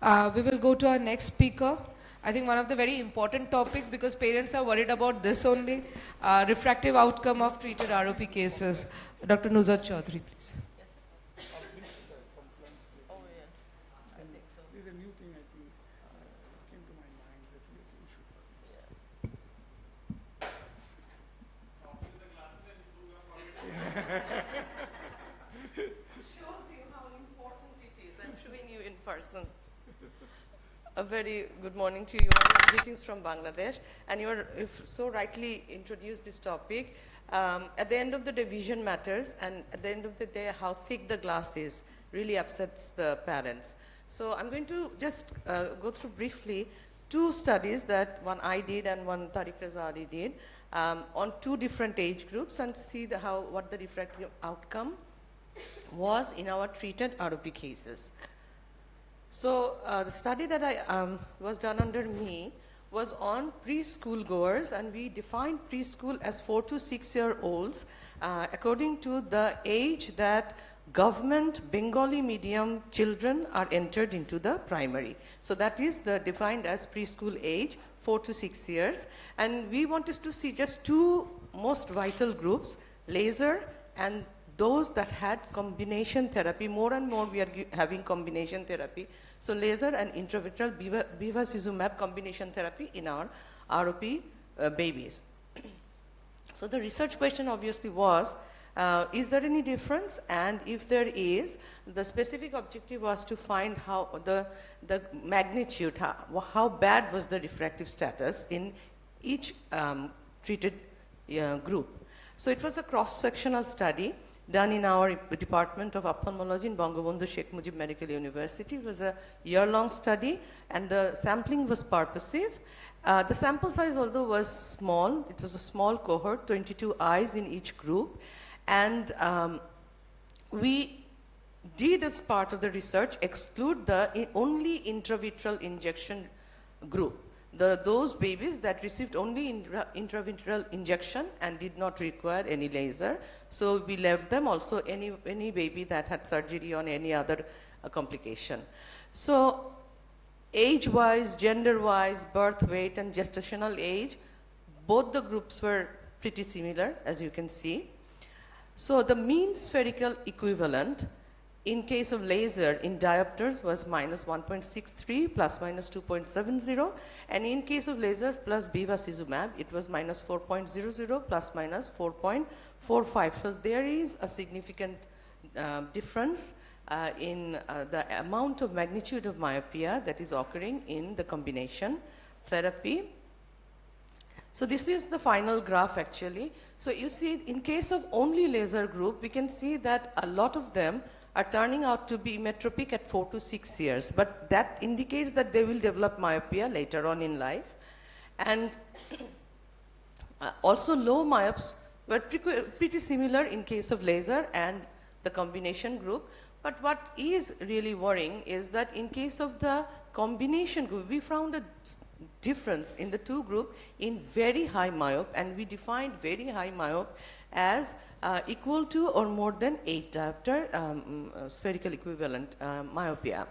We will go to our next speaker. I think one of the very important topics, because parents are worried about this only, refractive outcome of treated ROP cases. Dr. Nuzhat Choudhury, please. Shows you how important it is. I'm showing you in person. A very good morning to you all. Greetings from Bangladesh. And you've so rightly introduced this topic. At the end of the day, vision matters, and at the end of the day, how thick the glass is really upsets the parents. So I'm going to just go through briefly two studies, that one I did and one Tariq Reza Ali did, on two different age groups, and see what the refractive outcome was in our treated ROP cases. So the study that was done under me was on preschool goers, and we defined preschool as 4 to 6 year olds according to the age that government Bengali medium children are entered into the primary. So that is defined as preschool age, 4 to 6 years. And we wanted to see just two most vital groups, laser and those that had combination therapy. More and more we are having combination therapy. So laser and intravitreal bevacizumab combination therapy in our ROP babies. So the research question obviously was, is there any difference? And if there is, the specific objective was to find how the magnitude, how bad was the refractive status in each treated group. So it was a cross-sectional study done in our Department of Ophthalmology in Bangabandhu Sheikh Mujib Medical University. It was a year-long study, and the sampling was purposive. The sample size, although was small, it was a small cohort, 22 eyes in each group. And we did, as part of the research, exclude the only intravitreal injection group. Those babies that received only intravitreal injection and did not require any laser. So we left them also any baby that had surgery on any other complication. So age-wise, gender-wise, birth weight and gestational age, both the groups were pretty similar, as you can see. So the mean spherical equivalent in case of laser in diopters was minus 1.63 plus minus 2.70, and in case of laser plus bevacizumab, it was minus 4.00 plus minus 4.45. So there is a significant difference in the amount of magnitude of myopia that is occurring in the combination therapy. So this is the final graph actually. So you see, in case of only laser group, we can see that a lot of them are turning out to be metropic at 4 to 6 years, but that indicates that they will develop myopia later on in life. And also low myopes were pretty similar in case of laser and the combination group. But what is really worrying is that in case of the combination group, we found a difference in the two groups in very high myope, and we defined very high myope as equal to or more than 8 diopter spherical equivalent myopia.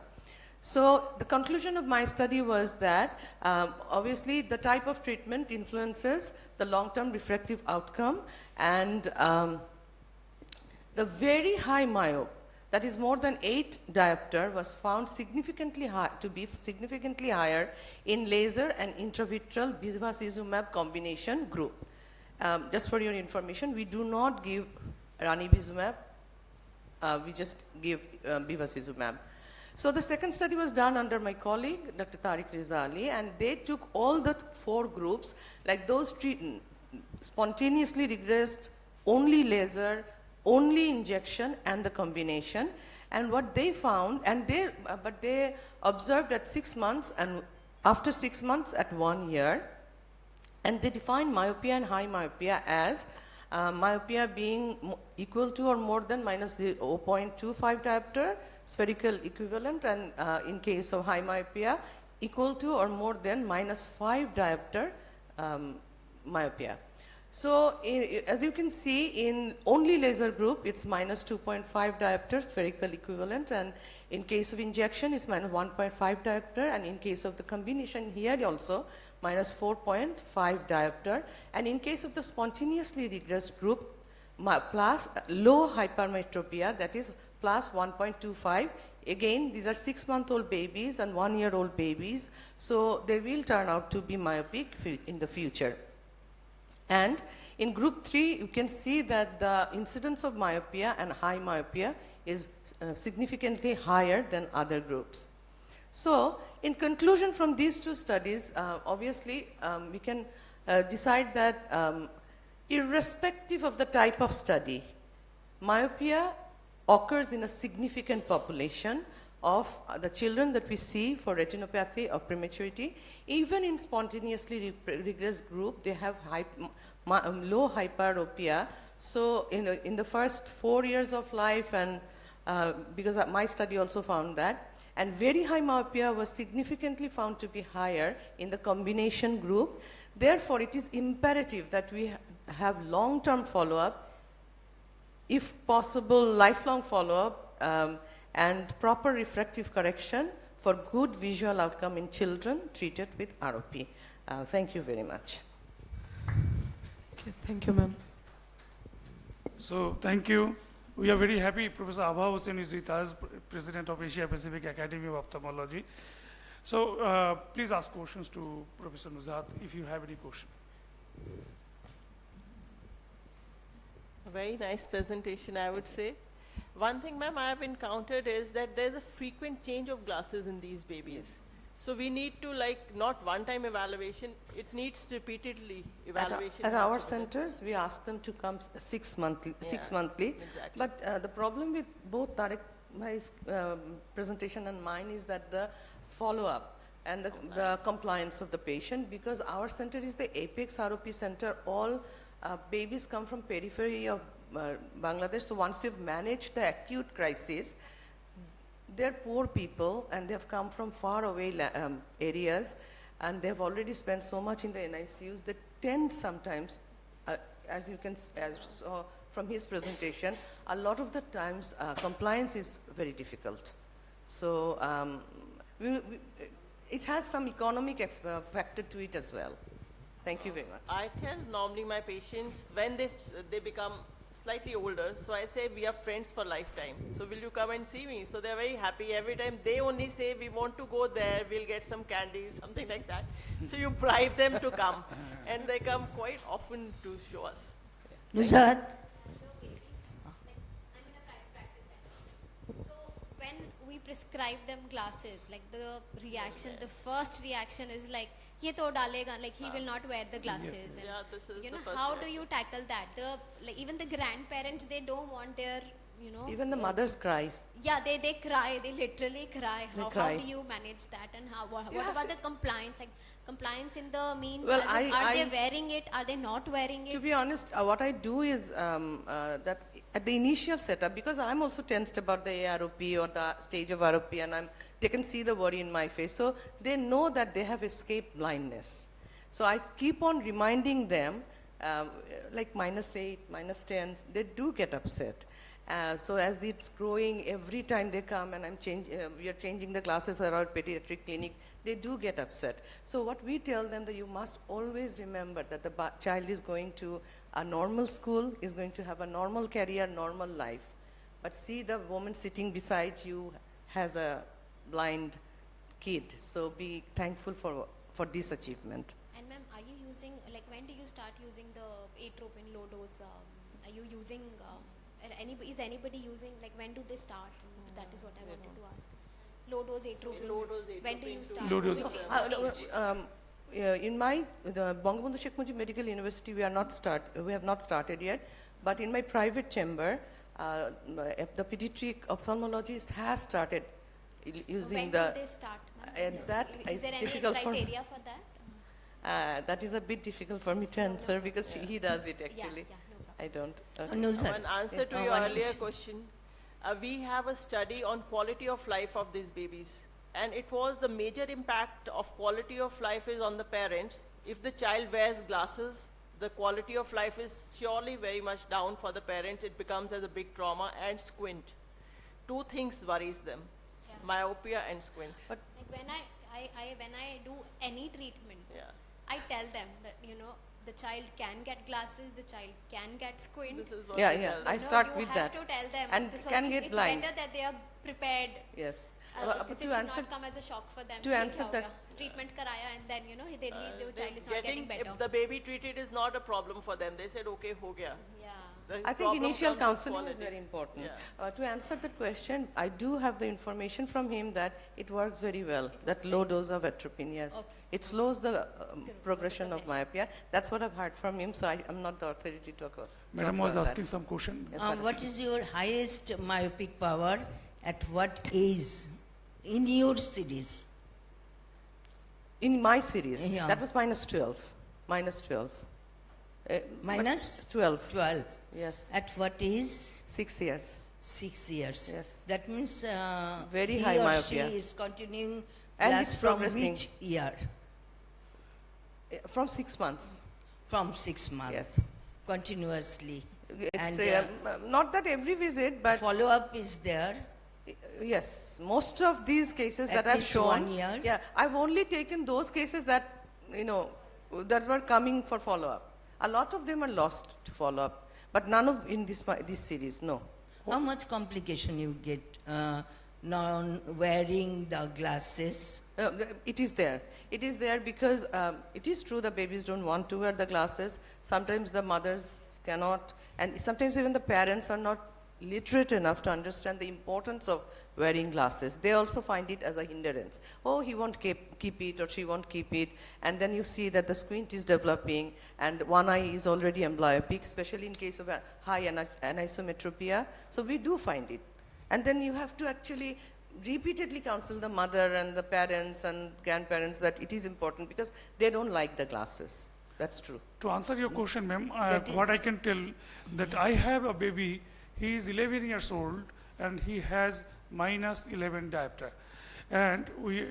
So the conclusion of my study was that obviously the type of treatment influences the long-term refractive outcome, and the very high myope, that is more than 8 diopter, was found significantly to be significantly higher in laser and intravitreal bevacizumab combination group. Just for your information, we do not give ranibizumab, we just give bevacizumab. So the second study was done under my colleague, Dr. Tariq Reza Ali, and they took all the 4 groups, like those spontaneously regressed, only laser, only injection, and the combination. And what they found, and but they observed at 6 months and after 6 months at 1 year, and they defined myopia and high myopia as myopia being equal to or more than minus 0.25 diopter spherical equivalent, and in case of high myopia, equal to or more than minus 5 diopter myopia. So as you can see, in only laser group, it's minus 2.5 diopter, spherical equivalent, and in case of injection, it's minus 1.5 diopter, and in case of the combination here also, minus 4.5 diopter, and in case of the spontaneously regressed group, plus low hypermetropia, that is plus 1.25. Again, these are 6-month-old babies and 1-year-old babies, so they will turn out to be myopic in the future. And in group 3, you can see that the incidence of myopia and high myopia is significantly higher than other groups. So, in conclusion from these two studies, obviously, we can decide that irrespective of the type of study, myopia occurs in a significant population of the children that we see for retinopathy or prematurity. Even in spontaneously regressed group, they have low hyperopia. So in the first 4 years of life, and because my study also found that, and very high myopia was significantly found to be higher in the combination group. Therefore, it is imperative that we have long-term follow-up, if possible lifelong follow-up, and proper refractive correction for good visual outcome in children treated with ROP. Thank you very much. Okay, thank you, ma'am. So, thank you. We are very happy Professor Abha Hussain is with us, President of Asia Pacific Academy of Ophthalmology. So, please ask questions to Professor Nuzhat if you have any question. A very nice presentation, I would say. One thing, ma'am, I have encountered is that there's a frequent change of glasses in these babies. So we need to, like, not one-time evaluation, it needs repeatedly evaluation. At our centers, we ask them to come 6 monthly. Exactly. But the problem with both Tarek Bhai's presentation and mine is that the follow-up and the compliance of the patient, because our center is the apex ROP center. All babies come from periphery of Bangladesh, so once you've managed the acute crisis, they're poor people and they've come from far away areas, and they've already spent so much in the NICUs. They tend sometimes, as you can saw from his presentation, a lot of the times compliance is very difficult. So it has some economic factor to it as well. Thank you very much. I tell normally my patients, when they become slightly older, so I say we are friends for lifetime. So will you come and see me? So they're very happy. Every time they only say we want to go there, we'll get some candy, something like that. So you bribe them to come, and they come quite often to show us. Nuzhat. So when we prescribe them glasses, like the reaction, the first reaction is like, ye to dalega, like he will not wear the glasses. And, Yeah, this is you the know, first how do reaction. you tackle that? Even the grandparents, they don't want their, Even the mothers cry. Yeah, they cry, they literally cry. They How cry. do you manage that? And what about the compliance? Like compliance in the means, Well, as in, are they wearing it? Are they not wearing To it? be honest, what I do is that at the initial setup, because I'm also tensed about the AROP or the stage of ROP, and they can see the worry in my face. So they know that they have escaped blindness. So I keep on reminding them, like -8, -10, they do get upset. So as it's growing, every time they come and we are changing the glasses around pediatric clinic, they do get upset. So what we tell them, that you must always remember that the child is going to a normal school, is going to have a normal career, normal life. But see, the woman sitting beside you has a blind kid. So be thankful for this achievement. And ma'am, are you using, like when do you start using the atropine low dose? Are you using, is anybody using, like when do they start? That is what I wanted to ask. Low dose atropine. Low dose When do you atropine start? Low dose. Which age? In the Bangabandhu Sheikh Mujib Medical University, we have not started yet. But in my private chamber, the pediatric ophthalmologist has started using When the. do they start? ma'am? And that Is is there any difficult for me. criteria for that? That is a bit difficult for me to answer because he does it actually. Yeah, no problem. I don't. Nuzhat. One answer to your one earlier question. question, we have a study on quality of life of these babies. And it was the major impact of quality of life is on the parents. If the child wears glasses the quality of life is surely very much down for the parents. It becomes as a big trauma, and squint. Two things worries them, Yeah. myopia and squint. Like when I do any treatment, Yeah. I tell them that, you know, the child can get glasses, the child can get squint. This is what Yeah, we yeah. tell them. I You know, start you with have that. to tell them. And So can get blind. It's better that they are prepared. Yes. Because To it should answer, not come as a shock for them. to कि answer क्या हो that- गया? Treatment karaya and then, you know, the child is not Getting getting better. if the baby treated is not a problem for them. They said, okay, ho gaya. Yeah. The I think problem initial comes with counseling is quality. very important. Yeah. To answer the question, I do have the information from him that it works very well, that low dose of atropine, yes. Okay. It slows the progression of myopia. That's what I've heard from him, so I'm not the authority to talk Madam about was that. asking some question. Yes, madam. What is your highest myopic power at what age in your series? In my series, Yeah. that was minus 12. Minus 12. Minus? but 12, 12. yes. At what age? 6 years. 6 years. Yes. That means Very he high or myopia. she is continuing And class it's from progressing. which year? From 6 months, From 6 months. yes. Continuously. It's And not that every visit, but follow-up is there. yes, most of these cases At that I've least shown, 1 year? yeah, I've only taken those cases that, you know, that were coming for follow-up. A lot of them are lost to follow-up, but none of in this series, no. How much complication you get non wearing the glasses? It is there. It is there because it is true the babies don't want to wear the glasses. Sometimes the mothers cannot, and sometimes even the parents are not literate enough to understand the importance of wearing glasses. They also find it as a hindrance. Oh, he won't keep it or she won't keep it. And then you see that the squint is developing and one eye is already amblyopic, especially in case of a high anisometropia. So we do find it. And then you have to actually repeatedly counsel the mother and the parents and grandparents that it is important because they don't like the glasses. That's true. To answer your question, ma'am, That what I is- can tell that I have a baby, he is 11 years old and he has minus 11 diopter. And we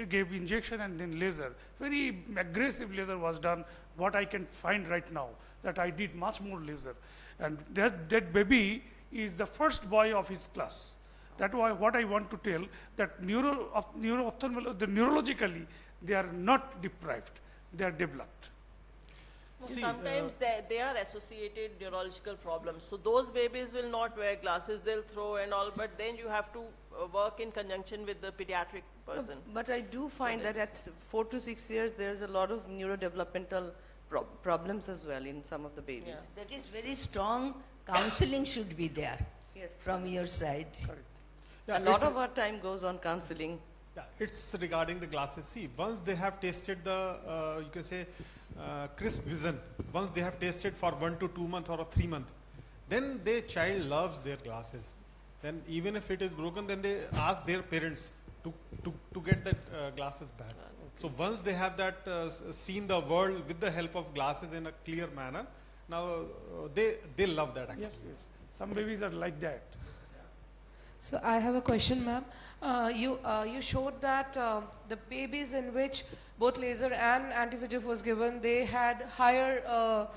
gave injection and then laser. Very aggressive laser was done, what I can find right now, that I did much more laser. And that baby is the first boy of his class. That's why what I want to tell, that neurologically, they are not deprived, they are developed. Sometimes they are associated neurological problems. So those babies will not wear glasses, they'll throw and all, but then you have to work in conjunction with the pediatric person. But I do find that at 4 to 6 years, there's a lot of neurodevelopmental problems as well in some of the babies. That is very strong. Counseling should be there Yes. from your side. A lot of our time goes on counseling. Yeah, it's regarding the glasses. See, once they have tasted the, you can say, crisp vision, once they have tasted for 1 to 2 months or 3 months, then their child loves their glasses. Then even if it is broken, then they ask their parents to get that glasses back. So once they have that seen the world with the help of glasses in a clear manner, now they love that actually. Yes, yes. Some babies are like that. So I have a question, ma'am. You showed that the babies in which both laser and anti-VEGF was given, they had higher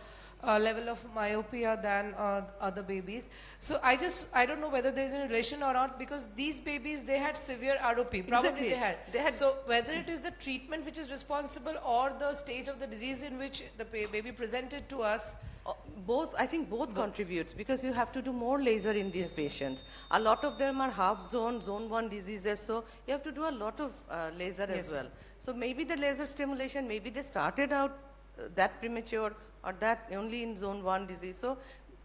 level of myopia than other babies. So I don't know whether there's a relation or not because these babies, they had severe ROP. Probably Exactly. they had. So whether it is the treatment which is responsible or the stage of the disease in which the baby presented to us. Both, I think both contributes because you have to do more laser in these patients. A lot of them are half zone 1 diseases, so you have to do a lot of laser as well. So maybe the laser stimulation, maybe they started out that premature or that only in zone 1 disease. So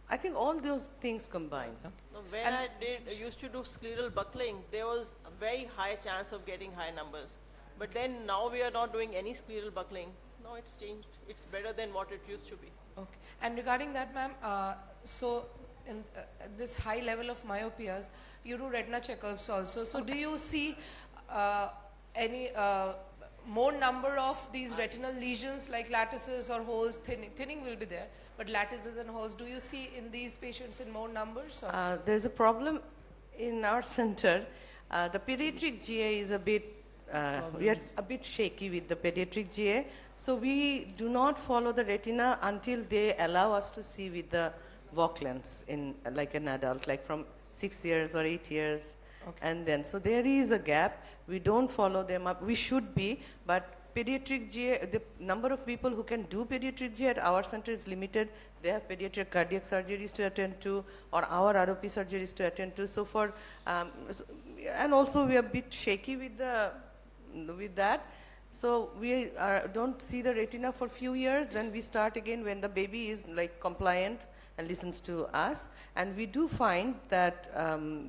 I think all those things combined. Now, when I used to do scleral buckling, there was a very high chance of getting high numbers. But then now we are not doing any scleral buckling. Now it's changed. It's better than what it used to be. Okay. And regarding that, ma'am, so in this high level of myopias, you do retina checkups also. So do you see any more number of these retinal lesions like lattices or holes? Thinning will be there, but lattices and holes, do you see in these patients in more numbers? Or? There's a problem in our center. The pediatric GA is a bit we are a bit shaky with the pediatric GA. So we do not follow the retina until they allow us to see with the Voc lens in like an adult, like from 6 years or 8 years. And then, so there is a gap. We don't follow them up. We should be, but pediatric GA, the number of people who can do pediatric GA at our center is limited. They have pediatric cardiac surgeries to attend to, or our ROP surgeries to attend to. So for, and also we are a bit shaky with that. So we don't see the retina for a few years, then we start again when the baby is like compliant and listens to us. And we do find that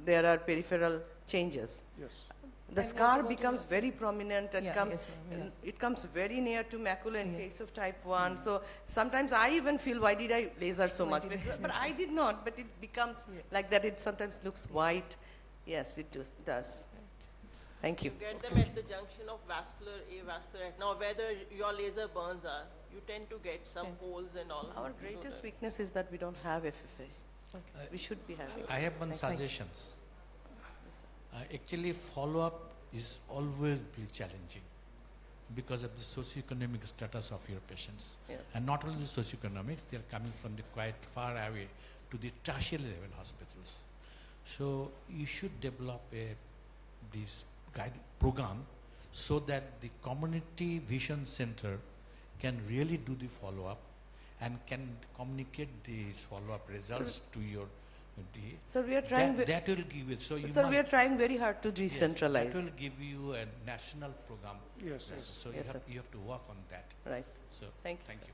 there are peripheral changes. Yes. The scar becomes very prominent and it comes very near to macula in case of type 1. So sometimes I even feel, why did I laser so much? But I did not, but it becomes like that. It sometimes looks white. Yes, it does. Thank you. You get them at the junction of vascular, avascular. Now, whether your laser burns are, you tend to get some holes and all. Our greatest weakness is that we don't have FFA. We should be having. I have one suggestions. Actually, follow-up is always challenging because of the socioeconomic status of your patients. Yes. And not only the socioeconomics, they are coming from the quite far away to the tertiary level hospitals. So you should develop this guide program so that the community vision center can really do the follow-up and can communicate these follow-up results to your So we are trying. that will give it. So you So must, we are trying very hard to decentralize. Yes, that will give you a national program. Yes, yes. So Yes, you have to work on that. Right. So Thank you, thank sir. you.